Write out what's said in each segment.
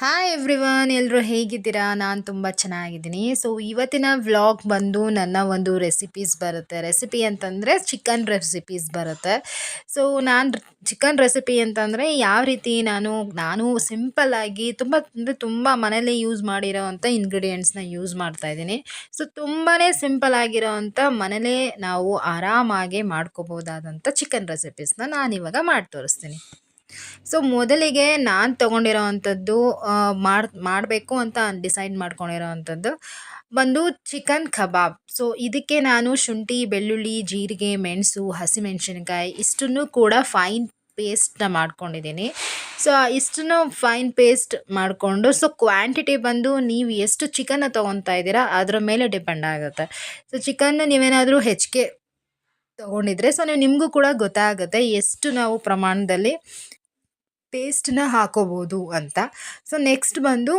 Hi everyone, ಎಲ್ಲರೂ ಹೇಗಿದ್ದೀರಾ? ನಾನು ತುಂಬ ಚೆನ್ನಾಗಿದ್ದೀನಿ. ಸೊ ಇವತ್ತಿನ ವ್ಲಾಗ್ ಬಂದು ನನ್ನ ಒಂದು ರೆಸಿಪೀಸ್ ಬರುತ್ತೆ. ರೆಸಿಪಿ ಅಂತಂದರೆ ಚಿಕನ್ ರೆಸಿಪೀಸ್ ಬರುತ್ತೆ. ಸೊ ನಾನು ಚಿಕನ್ ರೆಸಿಪಿ ಅಂತಂದರೆ ಯಾವ ರೀತಿ ನಾನು ಸಿಂಪಲ್ಲಾಗಿ ತುಂಬ ಮನೇಲೇ ಯೂಸ್ ಮಾಡಿರೋ ಅಂಥ ಇಂಗ್ರೀಡಿಯೆಂಟ್ಸ್ನ ಯೂಸ್ ಮಾಡ್ತಾಯಿದ್ದೀನಿ. ಸೊ ತುಂಬಾ ಸಿಂಪಲ್ ಆಗಿರೋ ಅಂಥ ಮನೇಲೇ ನಾವು ಆರಾಮಾಗಿ ಮಾಡ್ಕೋಬೋದಾದಂಥ ಚಿಕನ್ ರೆಸಿಪೀಸ್ನ ನಾನಿವಾಗ ಮಾಡಿ ತೋರಿಸ್ತೀನಿ. ಸೊ ಮೊದಲಿಗೆ ನಾನು ತೊಗೊಂಡಿರೋ ಅಂಥದ್ದು ಮಾಡಬೇಕು ಅಂತ ಡಿಸೈಡ್ ಮಾಡ್ಕೊಂಡಿರೋ ಅಂಥದ್ದು ಬಂದು ಚಿಕನ್ ಕಬಾಬ್. ಸೊ ಇದಕ್ಕೆ ನಾನು ಶುಂಠಿ, ಬೆಳ್ಳುಳ್ಳಿ, ಜೀರಿಗೆ, ಮೆಣಸು, ಹಸಿಮೆಣಸಿನ್ಕಾಯಿ ಇಷ್ಟನ್ನು ಕೂಡ ಫೈನ್ ಪೇಸ್ಟ್ನ ಮಾಡ್ಕೊಂಡಿದ್ದೀನಿ. ಸೊ ಇಷ್ಟನ್ನು ಫೈನ್ ಪೇಸ್ಟ್ ಮಾಡಿಕೊಂಡು, ಸೊ ಕ್ವಾಂಟಿಟಿ ಬಂದು ನೀವು ಎಷ್ಟು ಚಿಕನ್ನ ತೊಗೊತಾ ಇದ್ದೀರಾ ಅದರ ಮೇಲೆ ಡಿಪೆಂಡ್ ಆಗುತ್ತೆ. ಸೊ ಚಿಕನ್ನ ನೀವೇನಾದರೂ ಹೆಚ್ಚಿಗೆ ತೊಗೊಂಡಿದ್ರೆ ಸೊ ನಿಮಗೂ ಕೂಡ ಗೊತ್ತಾಗುತ್ತೆ ಎಷ್ಟು ನಾವು ಪ್ರಮಾಣದಲ್ಲಿ ಪೇಸ್ಟನ್ನ ಹಾಕೋಬೋದು ಅಂತ. ಸೊ ನೆಕ್ಸ್ಟ್ ಬಂದು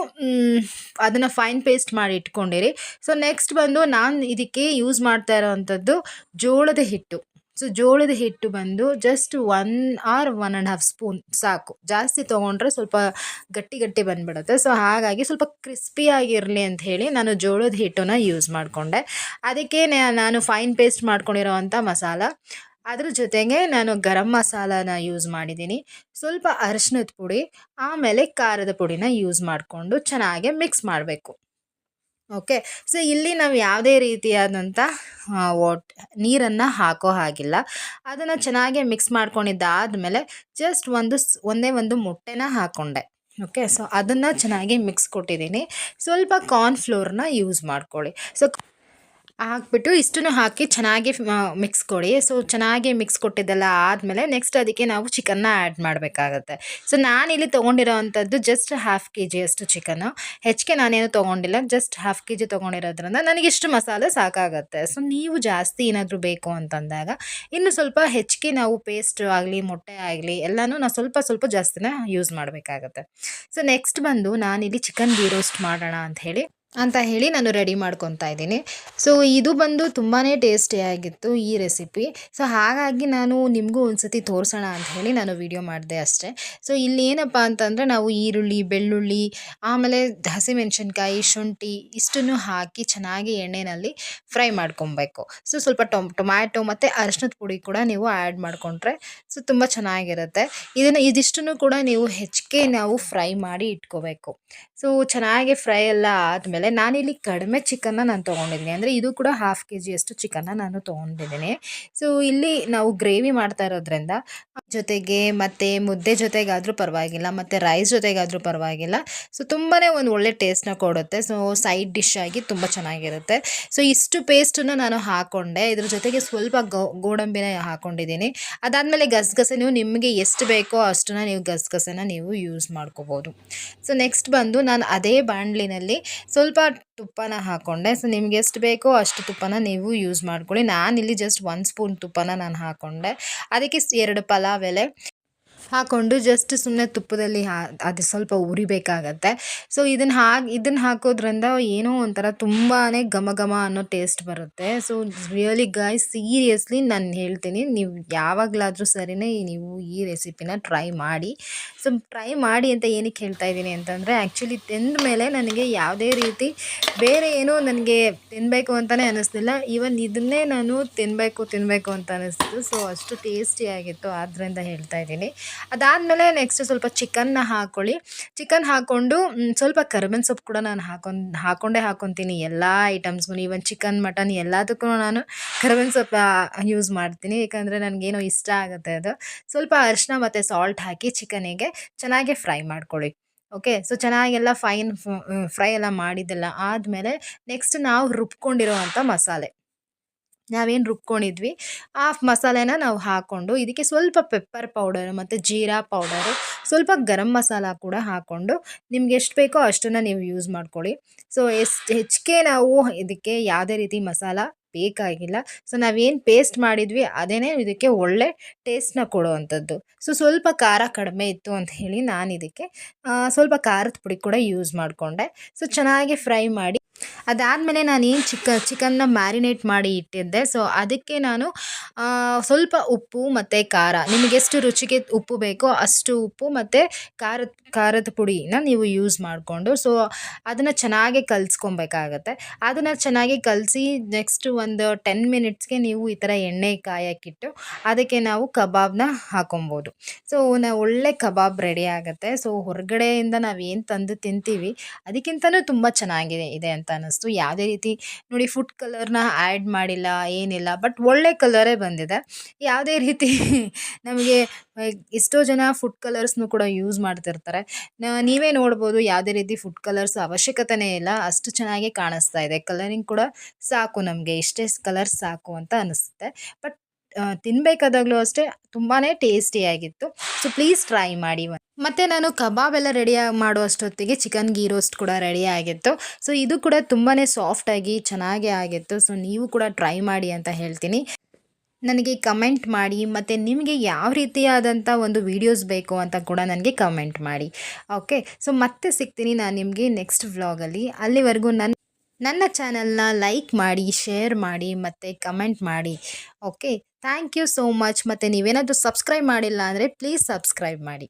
ಅದನ್ನು ಫೈನ್ ಪೇಸ್ಟ್ ಮಾಡಿ ಇಟ್ಕೊಂಡಿರಿ. ಸೊ ನೆಕ್ಸ್ಟ್ ಬಂದು ನಾನು ಇದಕ್ಕೆ ಯೂಸ್ ಮಾಡ್ತಾ ಇರೋವಂಥದ್ದು ಜೋಳದ ಹಿಟ್ಟು. ಸೊ ಜೋಳದ ಹಿಟ್ಟು ಬಂದು ಜಸ್ಟ್ 1 ಆರ್ 1.5 ಸ್ಪೂನ್ ಸಾಕು. ಜಾಸ್ತಿ ತೊಗೊಂಡ್ರೆ ಸ್ವಲ್ಪ ಗಟ್ಟಿ ಗಟ್ಟಿ ಬಂದುಬಿಡುತ್ತೆ. ಸೊ ಹಾಗಾಗಿ ಸ್ವಲ್ಪ ಕ್ರಿಸ್ಪಿಯಾಗಿರಲಿ ಅಂತ ಹೇಳಿ ನಾನು ಜೋಳದ ಹಿಟ್ಟನ್ನು ಯೂಸ್ ಮಾಡಿಕೊಂಡೆ. ಅದಕ್ಕೆ ನಾನು ಫೈನ್ ಪೇಸ್ಟ್ ಮಾಡ್ಕೊಂಡಿರೋ ಅಂಥ ಮಸಾಲ, ಅದ್ರ ಜೊತೆಗೆ ನಾನು ಗರಂ ಮಸಾಲಾನ ಯೂಸ್ ಮಾಡಿದ್ದೀನಿ, ಸ್ವಲ್ಪ ಅರಿಶಿನದ ಪುಡಿ, ಆಮೇಲೆ ಖಾರದ ಪುಡಿನ ಯೂಸ್ ಮಾಡಿಕೊಂಡು ಚೆನ್ನಾಗಿ ಮಿಕ್ಸ್ ಮಾಡಬೇಕು. ಓಕೆ. ಸೊ ಇಲ್ಲಿ ನಾವು ಯಾವುದೇ ರೀತಿಯಾದಂಥ ನೀರನ್ನು ಹಾಕೋ ಹಾಗಿಲ್ಲ. ಅದನ್ನು ಚೆನ್ನಾಗಿ ಮಿಕ್ಸ್ ಮಾಡ್ಕೊಂಡಿದ್ದಾದಮೇಲೆ ಜಸ್ಟ್ ಒಂದೇ ಒಂದು ಮೊಟ್ಟೆನ ಹಾಕ್ಕೊಂಡೆ. ಓಕೆ. ಸೊ ಅದನ್ನು ಚೆನ್ನಾಗಿ ಮಿಕ್ಸ್ ಕೊಟ್ಟಿದ್ದೀನಿ. ಸ್ವಲ್ಪ ಕಾರ್ನ್ಫ್ಲೋರ್ನ ಯೂಸ್ ಮಾಡ್ಕೊಳ್ಳಿ. ಸೊ ಹಾಕ್ಬಿಟ್ಟು ಇಷ್ಟನ್ನು ಹಾಕಿ ಚೆನ್ನಾಗಿ ಮಿಕ್ಸ್ ಕೊಡಿ. ಸೊ ಚೆನ್ನಾಗಿ ಮಿಕ್ಸ್ ಕೊಟ್ಟಿದ್ದೆಲ್ಲ ಆದಮೇಲೆ ನೆಕ್ಸ್ಟ್ ಅದಕ್ಕೆ ನಾವು ಚಿಕನ್ನ ಆ್ಯಡ್ ಮಾಡಬೇಕಾಗತ್ತೆ. ಸೊ ನಾನಿಲ್ಲಿ ತೊಗೊಂಡಿರೋ ಅಂಥದ್ದು ಜಸ್ಟ್ 1/2 kg ಅಷ್ಟು ಚಿಕನ್ನು. ಹೆಚ್ಚಿಗೆ ನಾನೇನು ತೊಗೊಂಡಿಲ್ಲ, ಜಸ್ಟ್ 1/2 kg ತೊಗೊಂಡಿರೋದ್ರಿಂದ ನನಗಿಷ್ಟು ಮಸಾಲೆ ಸಾಕಾಗತ್ತೆ. ಸೊ ನೀವು ಜಾಸ್ತಿ ಏನಾದರೂ ಬೇಕು ಅಂತಂದಾಗ ಇನ್ನು ಸ್ವಲ್ಪ ಹೆಚ್ಚಿಗೆ ನಾವು ಪೇಸ್ಟ್ ಆಗಲಿ, ಮೊಟ್ಟೆ ಆಗಲಿ ಎಲ್ಲನೂ ನಾವು ಸ್ವಲ್ಪ ಸ್ವಲ್ಪ ಜಾಸ್ತಿನೇ ಯೂಸ್ ಮಾಡಬೇಕಾಗತ್ತೆ. ಸೊ ನೆಕ್ಸ್ಟ್ ಬಂದು ನಾನಿಲ್ಲಿ ಚಿಕನ್ ಗೀ ರೋಸ್ಟ್ ಮಾಡೋಣ ಅಂತ ಹೇಳಿ ನಾನು ರೆಡಿ ಮಾಡ್ಕೊತಾ ಇದ್ದೀನಿ. ಸೊ ಇದು ಬಂದು ತುಂಬಾ ಟೇಸ್ಟಿಯಾಗಿತ್ತು ಈ ರೆಸಿಪಿ. ಸೊ ಹಾಗಾಗಿ ನಾನು ನಿಮಗೂ ಒಂದ್ಸತಿ ತೋರಿಸೋಣ ಅಂತ ಹೇಳಿ ನಾನು ವಿಡಿಯೋ ಮಾಡಿದೆ ಅಷ್ಟೇ. ಸೊ ಇಲ್ಲೇನಪ್ಪ ಅಂತಂದರೆ ನಾವು ಈರುಳ್ಳಿ, ಬೆಳ್ಳುಳ್ಳಿ, ಆಮೇಲೆ ಹಸಿಮೆಣಸಿನ್ಕಾಯಿ, ಶುಂಠಿ ಇಷ್ಟನ್ನು ಹಾಕಿ ಚೆನ್ನಾಗಿ ಎಣ್ಣೆಯಲ್ಲಿ ಫ್ರೈ ಮಾಡ್ಕೊಬೇಕು. ಸೊ ಸ್ವಲ್ಪ ಟೊಮ್ಯಾಟೊ ಮತ್ತು ಅರಿಶಿನದ ಪುಡಿ ಕೂಡ ನೀವು ಆ್ಯಡ್ ಮಾಡಿಕೊಂಡ್ರೆ ಸೊ ತುಂಬ ಚೆನ್ನಾಗಿರುತ್ತೆ. ಇದಿಷ್ಟನ್ನು ಕೂಡ ನೀವು ಹೆಚ್ಚಿಗೆ ನಾವು ಫ್ರೈ ಮಾಡಿ ಇಟ್ಕೋಬೇಕು. ಸೊ ಚೆನ್ನಾಗಿ ಫ್ರೈ ಎಲ್ಲ ಆದಮೇಲೆ ನಾನಿಲ್ಲಿ ಕಡಿಮೆ ಚಿಕನ್ನ ನಾನು ತೊಗೊಂಡಿದ್ದೀನಿ. ಅಂದರೆ ಇದು ಕೂಡ 1/2 kg ಅಷ್ಟು ಚಿಕನ್ನ ನಾನು ತೊಗೊಂಡಿದ್ದೀನಿ. ಸೊ ಇಲ್ಲಿ ನಾವು ಗ್ರೇವಿ ಮಾಡ್ತಾ ಇರೋದ್ರಿಂದ ಜೊತೆಗೆ ಮತ್ತು ಮುದ್ದೆ ಜೊತೆಗಾದರೂ ಪರವಾಗಿಲ್ಲ, ಮತ್ತು ರೈಸ್ ಜೊತೆಗಾದರೂ ಪರವಾಗಿಲ್ಲ. ಸೊ ತುಂಬಾ ಒಂದು ಒಳ್ಳೆ ಟೇಸ್ಟ್ನ ಕೊಡುತ್ತೆ. ಸೊ ಸೈಡ್ ಡಿಶ್ ಆಗಿ ತುಂಬ ಚೆನ್ನಾಗಿರುತ್ತೆ. ಸೊ ಇಷ್ಟು ಪೇಸ್ಟನ್ನು ನಾನು ಹಾಕ್ಕೊಂಡೆ. ಇದ್ರ ಜೊತೆಗೆ ಸ್ವಲ್ಪ ಗೋಡಂಬಿನ ಹಾಕ್ಕೊಂಡಿದ್ದೀನಿ. ಅದಾದಮೇಲೆ ಗಸಗಸೆ ನೀವು ನಿಮಗೆ ಎಷ್ಟು ಬೇಕೋ ಅಷ್ಟನ್ನು ನೀವು ಗಸಗಸೆನ ನೀವು ಯೂಸ್ ಮಾಡ್ಕೋಬೋದು. ಸೊ ನೆಕ್ಸ್ಟ್ ಬಂದು ನಾನು ಅದೇ ಬಾಣಲಿನಲ್ಲಿ ಸ್ವಲ್ಪ ತುಪ್ಪನ ಹಾಕ್ಕೊಂಡೆ. ಸೊ ನಿಮ್ಗೆ ಎಷ್ಟು ಬೇಕೋ ಅಷ್ಟು ತುಪ್ಪನ ನೀವು ಯೂಸ್ ಮಾಡ್ಕೊಳ್ಳಿ. ನಾನಿಲ್ಲಿ ಜಸ್ಟ್ 1 ಸ್ಪೂನ್ ತುಪ್ಪನ ನಾನು ಹಾಕ್ಕೊಂಡೆ. ಅದಕ್ಕೆ 2 ಪಲಾವ್ ಎಲೆ ಹಾಕ್ಕೊಂಡು ಜಸ್ಟ್ ಸುಮ್ಮನೆ ತುಪ್ಪದಲ್ಲಿ ಅದು ಸ್ವಲ್ಪ ಉರಿಬೇಕಾಗತ್ತೆ. ಸೊ ಇದನ್ನು ಹಾಕೋದ್ರಿಂದ ಏನೋ ಒಂಥರ ತುಂಬಾ ಘಮ ಘಮ ಅನ್ನೋ ಟೇಸ್ಟ್ ಬರುತ್ತೆ. ಸೊ ರಿಯಲಿ ಗಾಯ್ಸ್, ಸೀರಿಯಸ್ಲಿ ನಾನು ಹೇಳ್ತೀನಿ, ನೀವು ಯಾವಾಗಲಾದರೂ ಸರಿನೇ ನೀವು ಈ ರೆಸಿಪಿನ ಟ್ರೈ ಮಾಡಿ. ಸೊ ಟ್ರೈ ಮಾಡಿ ಅಂತ ಏನಕ್ಕೆ ಹೇಳ್ತಾ ಇದ್ದೀನಿ ಅಂತಂದರೆ, ಆ್ಯಕ್ಚುಲಿ ತಿಂದ ಮೇಲೆ ನನಗೆ ಯಾವುದೇ ರೀತಿ ಬೇರೆ ಏನೋ ನನಗೆ ತಿನ್ನಬೇಕು ಅಂತಲೇ ಅನ್ನಿಸ್ಲಿಲ್ಲ. ಈವನ್ ಇದನ್ನೇ ನಾನು ತಿನ್ನಬೇಕು ಅಂತ ಅನ್ನಿಸ್ತು. ಸೊ ಅಷ್ಟು ಟೇಸ್ಟಿಯಾಗಿತ್ತು, ಆದ್ದರಿಂದ ಹೇಳ್ತಾ ಇದ್ದೀನಿ. ಅದಾದಮೇಲೆ ನೆಕ್ಸ್ಟ್ ಸ್ವಲ್ಪ ಚಿಕನ್ನ ಹಾಕ್ಕೊಳ್ಳಿ. ಚಿಕನ್ ಹಾಕ್ಕೊಂಡು ಸ್ವಲ್ಪ ಕರಿಬೇವಿನ ಸೊಪ್ಪು ಕೂಡ ನಾನು ಹಾಕ್ಕೊತೀನಿ ಎಲ್ಲ ಐಟಮ್ಸ್ಗೂ. ಈವನ್ ಚಿಕನ್, ಮಟನ್ ಎಲ್ಲದಕ್ಕೂ ನಾನು ಕರಿಬೇವಿನ ಸೊಪ್ಪು ಯೂಸ್ ಮಾಡ್ತೀನಿ, ಯಾಕಂದರೆ ನನಗೇನೋ ಇಷ್ಟ ಆಗುತ್ತೆ ಅದು. ಸ್ವಲ್ಪ ಅರಿಶಿನ ಮತ್ತು ಸಾಲ್ಟ್ ಹಾಕಿ ಚಿಕನಿಗೆ ಚೆನ್ನಾಗಿ ಫ್ರೈ ಮಾಡ್ಕೊಳ್ಳಿ. ಓಕೆ. ಸೊ ಚೆನ್ನಾಗೆಲ್ಲ ಫ್ರೈ ಎಲ್ಲ ಮಾಡಿದ್ದೆಲ್ಲ ಆದಮೇಲೆ ನೆಕ್ಸ್ಟ್ ನಾವು ರುಬ್ಕೊಂಡಿರೋ ಅಂಥ ಮಸಾಲೆ, ನಾವೇನು ರುಬ್ಕೊಂಡಿದ್ವಿ ಆ ಮಸಾಲೆನ ನಾವು ಹಾಕ್ಕೊಂಡು ಇದಕ್ಕೆ ಸ್ವಲ್ಪ ಪೆಪ್ಪರ್ ಪೌಡರು ಮತ್ತು ಜೀರಾ ಪೌಡರು, ಸ್ವಲ್ಪ ಗರಂ ಮಸಾಲ ಕೂಡ ಹಾಕ್ಕೊಂಡು ನಿಮ್ಗೆ ಎಷ್ಟು ಬೇಕೋ ಅಷ್ಟನ್ನು ನೀವು ಯೂಸ್ ಮಾಡ್ಕೊಳ್ಳಿ. ಸೊ ಹೆಚ್ಚಿಗೆ ನಾವು ಇದಕ್ಕೆ ಯಾವುದೇ ರೀತಿ ಮಸಾಲ ಬೇಕಾಗಿಲ್ಲ. ಸೊ ನಾವೇನು ಪೇಸ್ಟ್ ಮಾಡಿದ್ವಿ ಅದೇನೇ ಇದಕ್ಕೆ ಒಳ್ಳೆ ಟೇಸ್ಟ್‌ನ ಕೊಡುವಂಥದ್ದು. ಸೊ ಸ್ವಲ್ಪ ಖಾರ ಕಡಿಮೆ ಇತ್ತು ಅಂತ ಹೇಳಿ ನಾನು ಇದಕ್ಕೆ ಸ್ವಲ್ಪ ಖಾರದ ಪುಡಿ ಕೂಡ ಯೂಸ್ ಮಾಡಿಕೊಂಡೆ. ಸೊ ಚೆನ್ನಾಗಿ ಫ್ರೈ ಮಾಡಿ ಅದಾದಮೇಲೆ ನಾನೇನು ಚಿಕನ್ನ ಮ್ಯಾರಿನೇಟ್ ಮಾಡಿ ಇಟ್ಟಿದ್ದೆ. ಸೊ ಅದಕ್ಕೆ ನಾನು ಸ್ವಲ್ಪ ಉಪ್ಪು ಮತ್ತು ಖಾರ ನಿಮಗೆಷ್ಟು ರುಚಿಗೆ ಉಪ್ಪು ಬೇಕೋ ಅಷ್ಟು ಉಪ್ಪು ಮತ್ತು ಖಾರದ ಪುಡಿನ ನೀವು ಯೂಸ್ ಮಾಡಿಕೊಂಡು ಸೊ ಅದನ್ನು ಚೆನ್ನಾಗಿ ಕಲಿಸ್ಕೊಬೇಕಾಗತ್ತೆ. ಅದನ್ನು ಚೆನ್ನಾಗಿ ಕಲಸಿ ನೆಕ್ಸ್ಟ್ ಒಂದು 10 ಮಿನಿಟ್ಸ್ಗೆ ನೀವು ಈ ಥರ ಎಣ್ಣೆ ಕಾಯಕ್ಕಿಟ್ಟು ಅದಕ್ಕೆ ನಾವು ಕಬಾಬ್ನ ಹಾಕೊಬೋದು. ಸೊ ಒಳ್ಳೆ ಕಬಾಬ್ ರೆಡಿ ಆಗುತ್ತೆ. ಸೊ ಹೊರಗಡೆಯಿಂದ ನಾವೇನು ತಂದು ತಿಂತೀವಿ ಅದಕ್ಕಿಂತನೂ ತುಂಬ ಚೆನ್ನಾಗಿದೆ ಅಂತ ಅನ್ನಿಸ್ತು. ಯಾವುದೇ ರೀತಿ ನೋಡಿ ಫುಡ್ ಕಲರ್ನ ಆ್ಯಡ್ ಮಾಡಿಲ್ಲ ಏನಿಲ್ಲ, ಬಟ್ ಒಳ್ಳೆ ಕಲರೇ ಬಂದಿದೆ. ಯಾವುದೇ ರೀತಿ ನಮಗೆ ಎಷ್ಟೋ ಜನ ಫುಡ್ ಕಲರ್ಸ್ನು ಕೂಡ ಯೂಸ್ ಮಾಡ್ತಿರ್ತಾರೆ. ನೀವೇ ನೋಡ್ಬೋದು ಯಾವುದೇ ರೀತಿ ಫುಡ್ ಕಲರ್ಸ್ ಅವಶ್ಯಕತೆನೇ ಇಲ್ಲ, ಅಷ್ಟು ಚೆನ್ನಾಗಿ ಕಾಣಿಸ್ತಾ ಇದೆ. ಕಲರಿಂಗ್ ಕೂಡ ಸಾಕು, ನಮಗೆ ಇಷ್ಟೇ ಕಲರ್ ಸಾಕು ಅಂತ ಅನಿಸುತ್ತೆ. ಬಟ್ ತಿನ್ನಬೇಕಾದಾಗಲೂ ಅಷ್ಟೇ ತುಂಬಾ ಟೇಸ್ಟಿಯಾಗಿತ್ತು. ಸೊ ಪ್ಲೀಸ್ ಟ್ರೈ ಮಾಡಿ. ಮತ್ತು ನಾನು ಕಬಾಬ್ ಎಲ್ಲ ರೆಡಿ ಮಾಡೋ ಅಷ್ಟೊತ್ತಿಗೆ ಚಿಕನ್ ಗೀ ರೋಸ್ಟ್ ಕೂಡ ರೆಡಿ ಆಗಿತ್ತು. ಸೊ ಇದು ಕೂಡ ತುಂಬಾ ಸಾಫ್ಟಾಗಿ ಚೆನ್ನಾಗೇ ಆಗಿತ್ತು. ಸೊ ನೀವು ಕೂಡ ಟ್ರೈ ಮಾಡಿ ಅಂತ ಹೇಳ್ತೀನಿ. ನನಗೆ ಕಮೆಂಟ್ ಮಾಡಿ ಮತ್ತು ನಿಮಗೆ ಯಾವ ರೀತಿಯಾದಂಥ ಒಂದು ವೀಡಿಯೋಸ್ ಬೇಕು ಅಂತ ಕೂಡ ನನಗೆ ಕಮೆಂಟ್ ಮಾಡಿ. ಓಕೆ, ಸೊ ಮತ್ತೆ ಸಿಗ್ತೀನಿ ನಾನು ನಿಮಗೆ ನೆಕ್ಸ್ಟ್ ವ್ಲಾಗಲ್ಲಿ. ಅಲ್ಲಿವರೆಗೂ ನನ್ನ ಚಾನಲ್ನ ಲೈಕ್ ಮಾಡಿ, ಶೇರ್ ಮಾಡಿ ಮತ್ತು ಕಮೆಂಟ್ ಮಾಡಿ. Okay, thank you so much. ಮತ್ತು ನೀವೇನಾದರೂ ಸಬ್ಸ್ಕ್ರೈಬ್ ಮಾಡಿಲ್ಲ ಅಂದರೆ ಪ್ಲೀಸ್ ಸಬ್ಸ್ಕ್ರೈಬ್ ಮಾಡಿ.